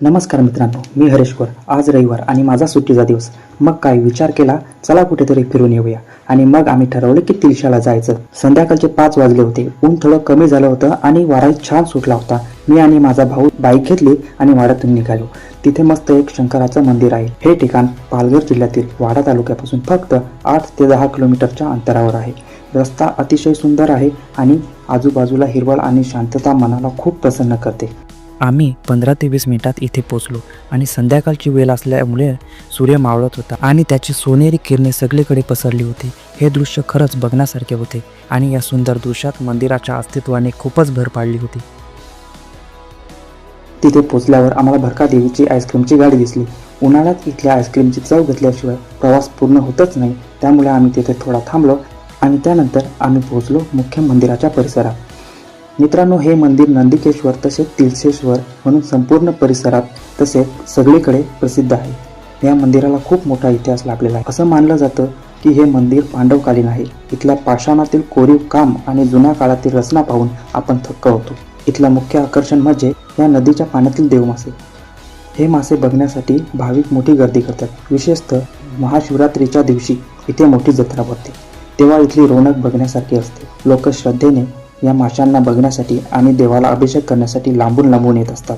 नमस्कार मित्रांनो, मी हरेश्वर. आज रविवार आणि माझा सुट्टीचा दिवस. मग काय विचार केला, चला कुठेतरी फिरून येऊया. आणि मग आम्ही ठरवलं की तिलशाला जायचं. संध्याकाळचे 5 वाजले होते. ऊन थोडं कमी झालं होतं आणि वाराही छान सुटला होता. मी आणि माझा भाऊ बाईक घेतली आणि वाड्यातून निघालो. तिथे मस्त एक शंकराचं मंदिर आहे. हे ठिकाण पालघर जिल्ह्यातील वाडा तालुक्यापासून फक्त 8 ते 10 किलोमीटरच्या अंतरावर आहे. रस्ता अतिशय सुंदर आहे आणि आजूबाजूला हिरवळ आणि शांतता मनाला खूप प्रसन्न करते. आम्ही 15 ते 20 मिनिटात इथे पोचलो आणि संध्याकाळची वेळ असल्यामुळे सूर्य मावळत होता आणि त्याची सोनेरी किरणे सगळीकडे पसरली होती. हे दृश्य खरंच बघण्यासारखे होते आणि या सुंदर दृश्यात मंदिराच्या अस्तित्वाने खूपच भर पाडली होती. तिथे पोचल्यावर आम्हाला भरका देवीची आईस्क्रीमची गाडी दिसली. उन्हाळ्यात इथल्या आईस्क्रीमची चव घेतल्याशिवाय प्रवास पूर्ण होतच नाही. त्यामुळे आम्ही तिथे थोडा थांबलो आणि त्यानंतर आम्ही पोहोचलो मुख्य मंदिराच्या परिसरात. मित्रांनो, हे मंदिर नंदिकेश्वर तसेच तिलशेश्वर म्हणून संपूर्ण परिसरात तसेच सगळीकडे प्रसिद्ध आहे. या मंदिराला खूप मोठा इतिहास लाभलेला आहे. असं मानलं जातं की हे मंदिर पांडवकालीन आहे. इथल्या पाषाणातील कोरीव काम आणि जुन्या काळातील रचना पाहून आपण थक्क होतो. इथलं मुख्य आकर्षण म्हणजे या नदीच्या पाण्यातील देवमासे. हे मासे बघण्यासाठी भाविक मोठी गर्दी करतात. विशेषतः महाशिवरात्रीच्या दिवशी इथे मोठी जत्रा भरते. तेव्हा इथली रौनक बघण्यासारखी असते. लोक श्रद्धेने या माशांना बघण्यासाठी आणि देवाला अभिषेक करण्यासाठी लांबून लांबून येत असतात.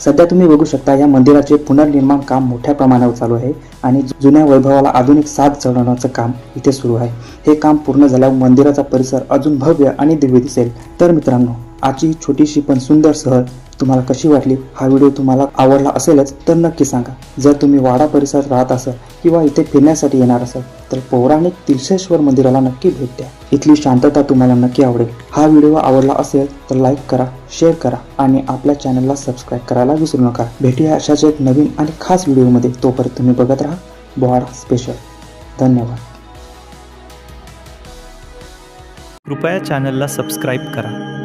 सध्या तुम्ही बघू शकता या मंदिराचे पुनर्निर्माण काम मोठ्या प्रमाणावर चालू आहे आणि जुन्या वैभवाला आधुनिक साज चढवण्याचं काम इथे सुरू आहे. हे काम पूर्ण झाल्यावर मंदिराचा परिसर अजून भव्य आणि दिव्य दिसेल. तर मित्रांनो, आजची छोटीशी पण सुंदर सहल तुम्हाला कशी वाटली? हा व्हिडिओ तुम्हाला आवडला असेलच तर नक्की सांगा. जर तुम्ही वाडा परिसरात राहत असाल किंवा इथे फिरण्यासाठी येणार असाल तर पौराणिक तिलशेश्वर मंदिराला नक्की भेट द्या. इथली शांतता तुम्हाला नक्की आवडेल. हा व्हिडिओ आवडला असेल तर लाईक करा, शेअर करा आणि आपल्या चॅनलला सबस्क्राईब करायला विसरू नका. भेटूया अशाच एक नवीन आणि खास व्हिडिओमध्ये. तोपर्यंत तुम्ही बघत राहा वाडा स्पेशल. धन्यवाद. कृपया चॅनलला सबस्क्राईब करा.